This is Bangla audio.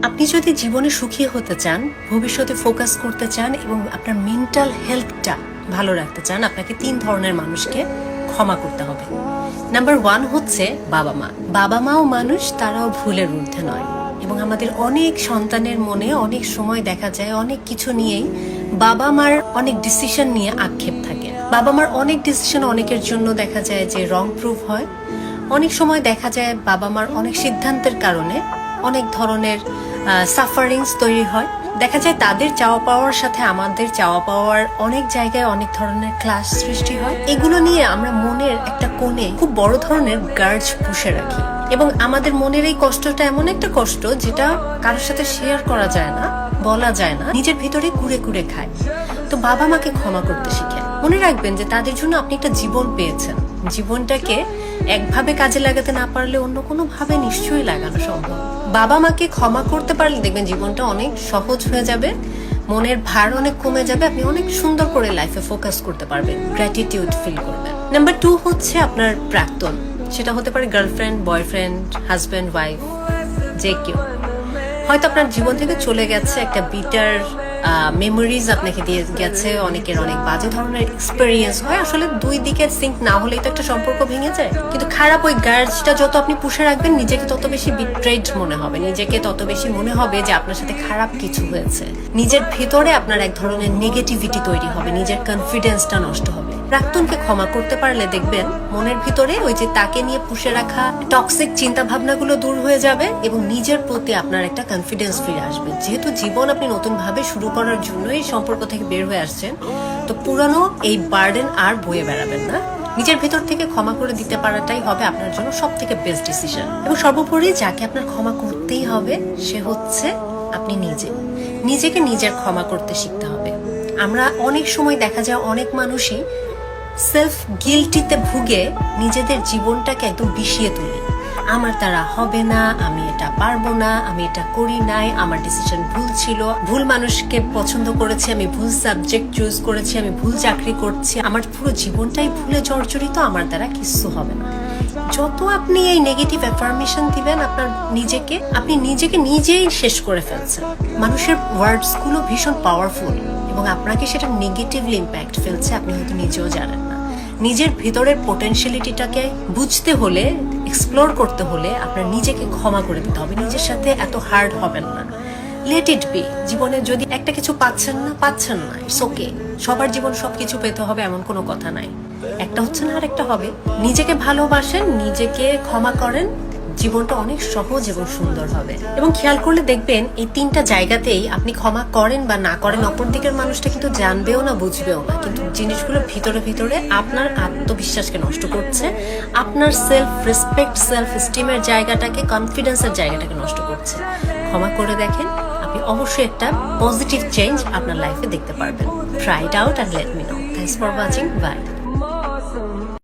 আপনি যদি জীবনে সুখী হতে চান, ভবিষ্যতে ফোকাস করতে চান এবং আপনার মেন্টাল হেলথটা ভালো রাখতে চান, আপনাকে 3 ধরনের মানুষকে ক্ষমা করতে হবে। নাম্বার 1 হচ্ছে বাবা মা। বাবা মাও মানুষ, তারাও ভুলের ঊর্ধ্বে নয়। এবং আমাদের অনেক সন্তানের মনে অনেক সময় দেখা যায় অনেক কিছু নিয়েই বাবা মার অনেক ডিসিশন নিয়ে আক্ষেপ থাকে। বাবা মার অনেক ডিসিশন অনেকের জন্য দেখা যায় যে রং প্রুফ হয়। অনেক সময় দেখা যায় বাবা মার অনেক সিদ্ধান্তের কারণে অনেক ধরনের সাফারিংস তৈরি হয়। দেখা যায় তাদের চাওয়া পাওয়ার সাথে আমাদের চাওয়া পাওয়ার অনেক জায়গায় অনেক ধরনের ক্লাশ সৃষ্টি হয়। এগুলো নিয়ে আমরা মনের একটা কোণে খুব বড় ধরনের গার্জ পুষে রাখি এবং আমাদের মনের এই কষ্টটা এমন একটা কষ্ট যেটা কারোর সাথে শেয়ার করা যায় না, বলা যায় না, নিজের ভিতরে কুড়ে কুড়ে খায়। তো বাবা মাকে ক্ষমা করতে শিখেন। মনে রাখবেন যে তাদের জন্য আপনি একটা জীবন পেয়েছেন। জীবনটাকে একভাবে কাজে লাগাতে না পারলে অন্য কোনো ভাবে নিশ্চয়ই লাগানো সম্ভব। বাবা মাকে ক্ষমা করতে পারলে দেখবেন জীবনটা অনেক সহজ হয়ে যাবে, মনের ভার অনেক কমে যাবে, আপনি অনেক সুন্দর করে লাইফে ফোকাস করতে পারবেন, গ্র্যাটিটিউড ফিল করবেন। নাম্বার 2 হচ্ছে আপনার প্রাক্তন। সেটা হতে পারে গার্লফ্রেন্ড, বয়ফ্রেন্ড, হাজব্যান্ড, ওয়াইফ, যে কেউ। হয়তো আপনার জীবন থেকে চলে গেছে একটা বিটার মেমোরিজ আপনাকে দিয়ে গেছে, অনেকের অনেক বাজে ধরনের এক্সপেরিয়েন্স হয়। আসলে দুই দিকের সিঙ্ক না হলেই তো একটা সম্পর্ক ভেঙে যায়। কিন্তু খারাপ ওই গার্জটা যত আপনি পুষে রাখবেন, নিজেকে তত বেশি বিট্রেড মনে হবে, নিজেকে তত বেশি মনে হবে যে আপনার সাথে খারাপ কিছু হয়েছে। নিজের ভিতরে আপনার এক ধরনের নেগেটিভিটি তৈরি হবে, নিজের কনফিডেন্সটা নষ্ট হবে। প্রাক্তনকে ক্ষমা করতে পারলে দেখবেন মনের ভিতরে ওই যে তাকে নিয়ে পুষে রাখা টক্সিক চিন্তা ভাবনাগুলো দূর হয়ে যাবে এবং নিজের প্রতি আপনার একটা কনফিডেন্স ফিরে আসবে। যেহেতু জীবন আপনি নতুন ভাবে শুরু করার জন্য এই সম্পর্ক থেকে বের হয়ে আসছেন, তো পুরানো এই বার্ডেন আর বয়ে বেড়াবেন না। নিজের ভিতর থেকে ক্ষমা করে দিতে পারাটাই হবে আপনার জন্য সব থেকে বেস্ট ডিসিশন। এবং সর্বোপরি যাকে আপনার ক্ষমা করতেই হবে সে হচ্ছে আপনি নিজে। নিজেকে নিজের ক্ষমা করতে শিখতে হবে। আমরা অনেক সময় দেখা যায় অনেক মানুষই সেলফ গিল্টিতে ভুগে নিজেদের জীবনটাকে একদম বিষিয়ে তুলি। আমার দ্বারা হবে না, আমি এটা পারবো না, আমি এটা করি নাই, আমার ডিসিশন ভুল ছিল, ভুল মানুষকে পছন্দ করেছি, আমি ভুল সাবজেক্ট চুজ করেছি, আমি ভুল চাকরি করছি, আমার পুরো জীবনটাই ভুলে জর্জরিত, আমার দ্বারা কিছু হবে না। যত আপনি এই নেগেটিভ অ্যাফার্মেশন দিবেন আপনার নিজেকে, আপনি নিজেকে নিজেই শেষ করে ফেলছেন। মানুষের ওয়ার্ডস গুলো ভীষণ পাওয়ারফুল এবং আপনাকে সেটা নেগেটিভলি ইম্প্যাক্ট ফেলছে, আপনি হয়তো নিজেও জানেন না। নিজের ভিতরের পোটেনশিয়ালিটিটাকে বুঝতে হলে, এক্সপ্লোর করতে হলে আপনার নিজেকে ক্ষমা করে দিতে হবে। নিজের সাথে এত হার্ড হবেন না। Let it be. জীবনে যদি একটা কিছু পাচ্ছেন না, ইটস ওকে। সবার জীবন সবকিছু পেতে হবে এমন কোনো কথা নাই। একটা হচ্ছে না আর একটা হবে। নিজেকে ভালোবাসেন, নিজেকে ক্ষমা করেন, জীবনটা অনেক সহজ এবং সুন্দর হবে। এবং খেয়াল করলে দেখবেন এই 3টা জায়গাতেই আপনি ক্ষমা করেন বা না করেন, অপর দিকের মানুষটা কিন্তু জানবেও না, বুঝবেও না, কিন্তু জিনিসগুলো ভিতরে ভিতরে আপনার আত্মবিশ্বাসকে নষ্ট করছে, আপনার সেলফ রেসপেক্ট, সেলফ এস্টিমের জায়গাটাকে, কনফিডেন্সের জায়গাটাকে নষ্ট করছে। ক্ষমা করে দেখেন, আপনি অবশ্যই একটা পজিটিভ চেঞ্জ আপনার লাইফে দেখতে পারবেন। Try it out and let me know. Thanks for watching. By.